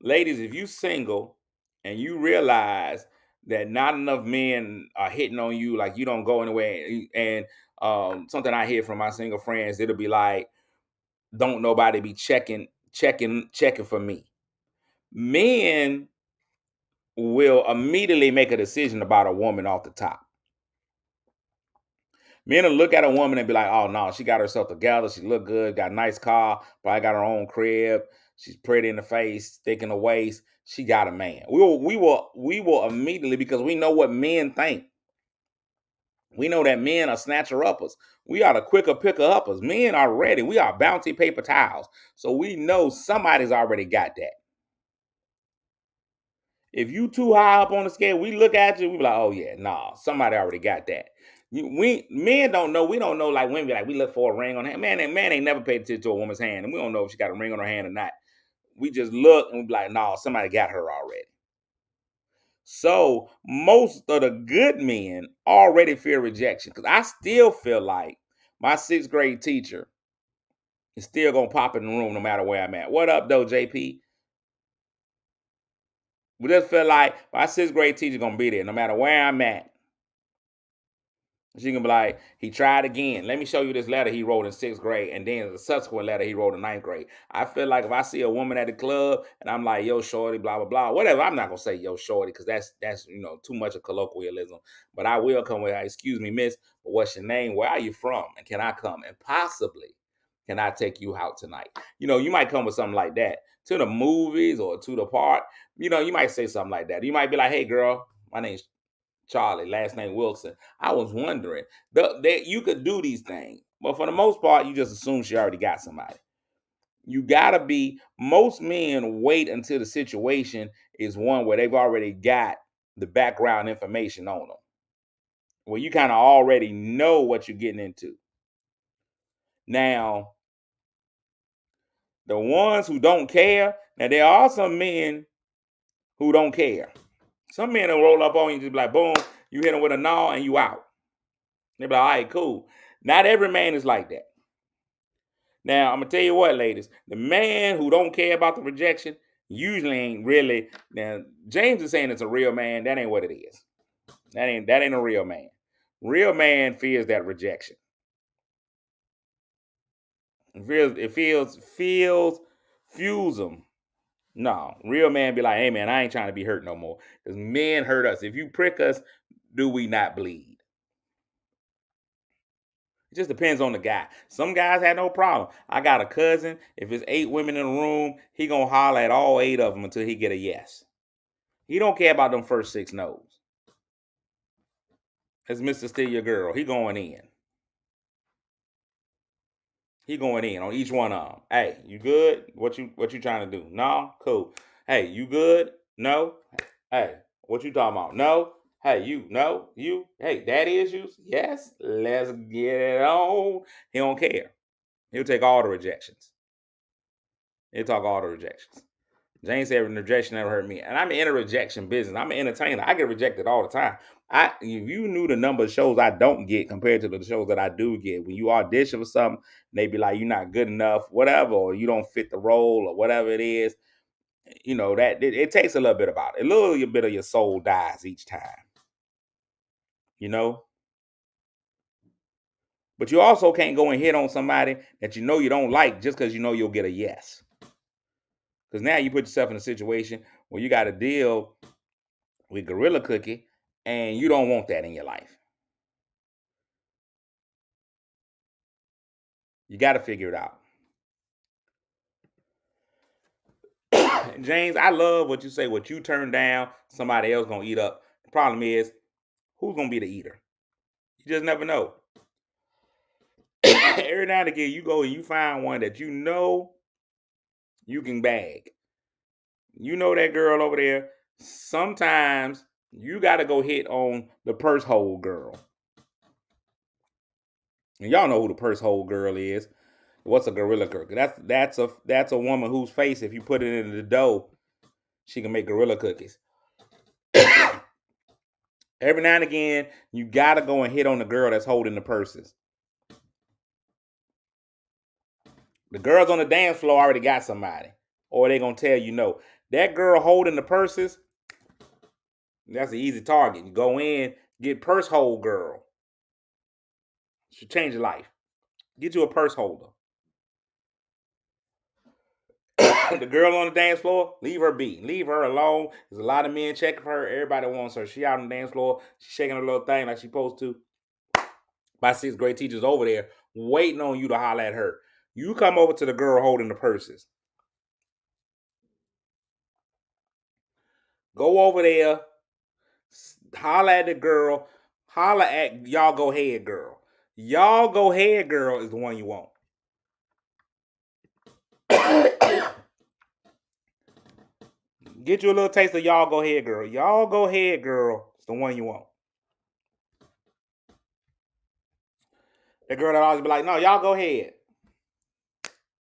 ladies, if you single and you realize that not enough men are hitting on you, like you don't go anywhere, and something I hear from my single friends, it'll be like, don't nobody be checking for me. Men will immediately make a decision about a woman off the top. Men will look at a woman and be like, oh no, she got herself together. She look good, got a nice car, probably got her own crib. She's pretty in the face, thick in the waist. She got a man. We will immediately, because we know what men think. We know that men are snatcher uppers. We are the quicker picker uppers. Men are ready. We are bounty paper towels. So we know somebody's already got that. If you too high up on the scale, we look at you, we be like, oh yeah, nah, somebody already got that. We men don't know. We don't know, like women be like, we look for a ring on hand. Man ain't never paid attention to a woman's hand, and we don't know if she got a ring on her hand or not. We just look and we be like, nah, somebody got her already. So most of the good men already fear rejection. Because I still feel like my sixth grade teacher is still gonna pop in the room no matter where I'm at. What up, though, JP? We just feel like my sixth grade teacher gonna be there no matter where I'm at. She can be like, he tried again. Let me show you this letter he wrote in sixth grade, and then the subsequent letter he wrote in ninth grade. I feel like if I see a woman at the club and I'm like, yo, shorty, blah, blah, blah, whatever, I'm not gonna say yo, shorty, because that's too much of colloquialism. But I will come with, excuse me, miss, but what's your name? Where are you from? And can I come? And possibly, can I take you out tonight? You might come with something like that to the movies or to the park. You might say something like that. You might be like, hey, girl, my name's Charlie, last name Wilson. I was wondering that you could do these things, but for the most part, you just assume she already got somebody. You gotta be. Most men wait until the situation is one where they've already got the background information on them, where you kind of already know what you're getting into. Now, the ones who don't care. Now, there are some men who don't care. Some men will roll up on you, just be like, boom, you hit them with a gnaw and you out. They be like, all right, cool. Not every man is like that. Now, I'm gonna tell you what, ladies, the man who don't care about the rejection usually ain't really. Now, James is saying it's a real man. That ain't what it is. That ain't a real man. Real man fears that rejection. Fuels them. No, real man be like, hey man, I ain't trying to be hurt no more. Because men hurt us. If you prick us, do we not bleed? It just depends on the guy. Some guys had no problem. I got a cousin. If it's 8 women in the room, he gonna holler at all 8 of them until he get a yes. He don't care about them first 6 no's. It's Mr. Steal Your Girl. He going in. He going in on each one of them. Hey, you good? What you trying to do? No? Cool. Hey, you good? No? Hey, what you talking about? No? Hey, you? No? You? Hey, daddy issues? Yes? Let's get it on. He don't care. He'll take all the rejections. He'll talk all the rejections. James said rejection never hurt me. And I'm in a rejection business. I'm an entertainer. I get rejected all the time. If you knew the number of shows I don't get compared to the shows that I do get, when you audition for something, they be like, you're not good enough, whatever, or you don't fit the role or whatever it is, that it takes a little bit about it. A little bit of your soul dies each time, you know? But you also can't go and hit on somebody that you don't like just because you'll get a yes. Because now you put yourself in a situation where you got to deal with Gorilla Cookie, and you don't want that in your life. You got to figure it out. James, I love what you say. What you turn down, somebody else gonna eat up. The problem is, who's gonna be the eater? You just never know. Every now and again, you go and you find one that you can bag. You know that girl over there. Sometimes you got to go hit on the purse hole girl. And y'all know who the purse hole girl is. What's a gorilla girl? That's a woman whose face, if you put it in the dough, she can make gorilla cookies. Every now and again, you gotta go and hit on the girl that's holding the purses. The girls on the dance floor already got somebody, or they gonna tell you no. That girl holding the purses, that's an easy target. You go in, get purse hold girl. Should change your life. Get you a purse holder. The girl on the dance floor, leave her be. Leave her alone. There's a lot of men checking for her. Everybody wants her. She out on the dance floor. She's shaking her little thing like she's supposed to. My sixth grade teacher's over there waiting on you to holler at her. You come over to the girl holding the purses. Go over there, holler at the girl, holler at y'all go ahead girl. Y'all go ahead girl is the one you want. Get you a little taste of y'all go ahead girl. Y'all go ahead girl is the one you want. The girl that always be like, no, y'all go ahead.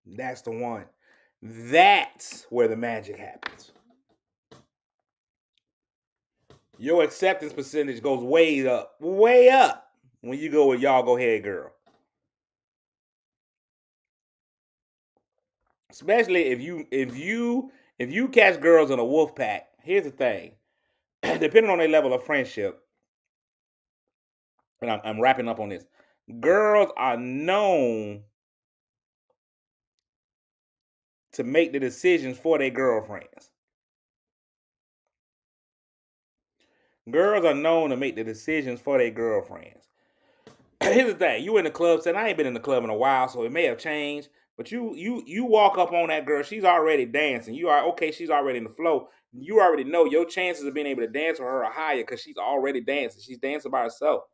That's the one. That's where the magic happens. Your acceptance percentage goes way up when you go with y'all go ahead girl. Especially if you catch girls in a wolf pack. Here's the thing. Depending on their level of friendship, and I'm wrapping up on this. Girls are known to make the decisions for their girlfriends. Girls are known to make the decisions for their girlfriends. Here's the thing: you in the club setting. I ain't been in the club in a while, so it may have changed. But you walk up on that girl. She's already dancing. You are okay. She's already in the flow. You already know your chances of being able to dance with her are higher because she's already dancing. She's dancing by herself.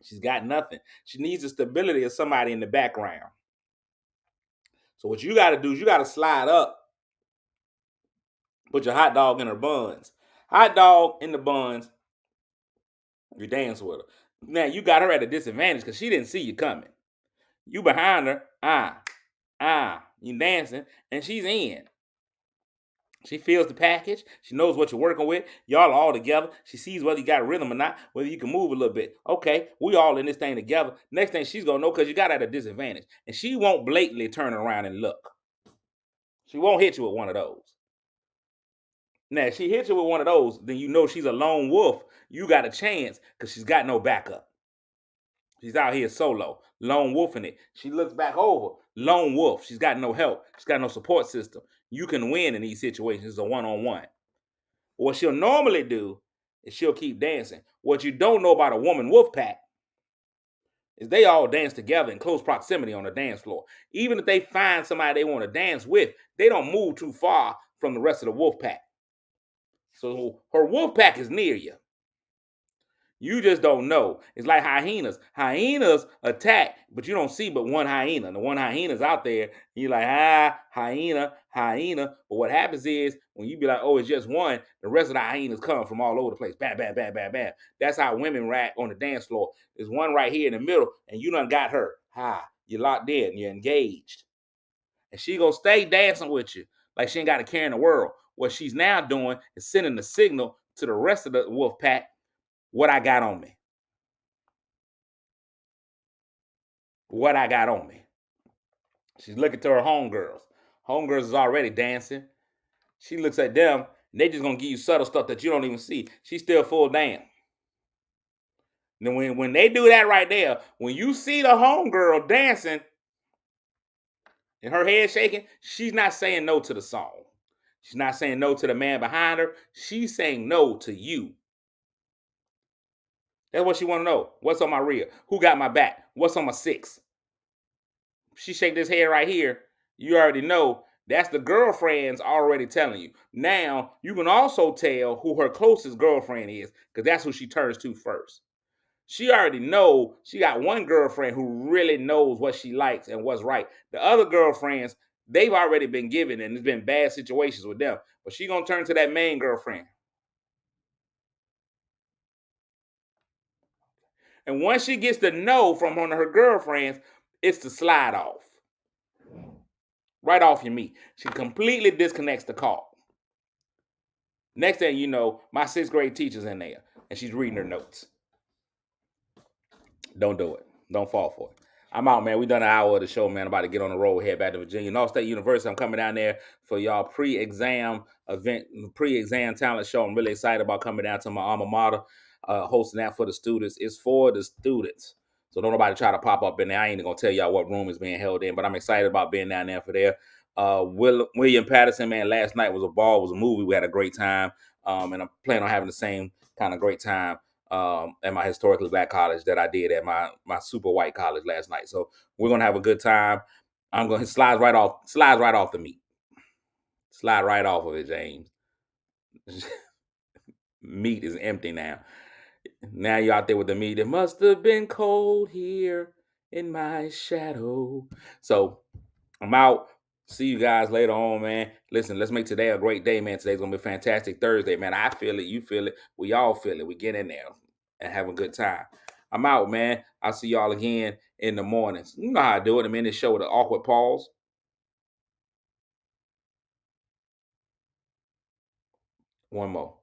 She's got nothing. She needs the stability of somebody in the background. So what you got to do is you got to slide up, put your hot dog in her buns. Hot dog in the buns. You dance with her. Now you got her at a disadvantage because she didn't see you coming. You behind her, you dancing, and she's in. She feels the package. She knows what you're working with. Y'all are all together. She sees whether you got rhythm or not, whether you can move a little bit. Okay, we all in this thing together. Next thing she's gonna know because you got at a disadvantage, and she won't blatantly turn around and look. She won't hit you with one of those. Now, if she hits you with one of those, then you know she's a lone wolf. You got a chance because she's got no backup. She's out here solo, lone wolfing it. She looks back over, lone wolf. She's got no help. She's got no support system. You can win in these situations. It's a one-on-one. What she'll normally do is she'll keep dancing. What you don't know about a woman wolf pack is they all dance together in close proximity on the dance floor. Even if they find somebody they want to dance with, they don't move too far from the rest of the wolf pack. So her wolf pack is near you. You just don't know. It's like hyenas. Hyenas attack, but you don't see but one hyena. The one hyena's out there. You're like, hyena, hyena. But what happens is when you be like, oh, it's just one, the rest of the hyenas come from all over the place. Bam, bam, bam, bam, bam. That's how women react on the dance floor. There's one right here in the middle, and you done got her. You're locked in. You're engaged. And she gonna stay dancing with you like she ain't got a care in the world. What she's now doing is sending the signal to the rest of the wolf pack what I got on me. What I got on me. She's looking to her homegirls. Homegirls is already dancing. She looks at them, and they just gonna give you subtle stuff that you don't even see. She's still full damn. Then when they do that right there, when you see the homegirl dancing and her head shaking, she's not saying no to the song. She's not saying no to the man behind her. She's saying no to you. That's what she want to know. What's on my rear? Who got my back? What's on my six? She shake this head right here. You already know that's the girlfriend's already telling you. Now, you can also tell who her closest girlfriend is because that's who she turns to first. She already know she got one girlfriend who really knows what she likes and what's right. The other girlfriends, they've already been given and there's been bad situations with them. But she gonna turn to that main girlfriend. And once she gets the no from one of her girlfriends, it's the slide off. Right off your meat. She completely disconnects the call. Next thing you know, my sixth grade teacher's in there and she's reading her notes. Don't do it. Don't fall for it. I'm out, man. We done an hour of the show, man. I'm about to get on the road, head back to Virginia. North State University. I'm coming down there for y'all pre-exam event, pre-exam talent show. I'm really excited about coming down to my alma mater, hosting that for the students. It's for the students. So don't nobody try to pop up in there. I ain't gonna tell y'all what room is being held in, but I'm excited about being down there for there. William Patterson, man, last night was a ball, was a movie. We had a great time. And I'm planning on having the same kind of great time at my historically black college that I did at my super white college last night. So we're gonna have a good time. I'm gonna slides right off the meat. Slide right off of it, James. Meat is empty now. Now you're out there with the meat. It must have been cold here in my shadow. So I'm out. See you guys later on, man. Listen, let's make today a great day, man. Today's gonna be a fantastic Thursday, man. I feel it, you feel it, we all feel it. We get in there and have a good time. I'm out, man. I'll see y'all again in the mornings. You know how I do it. I'm in this show with an awkward pause. One more.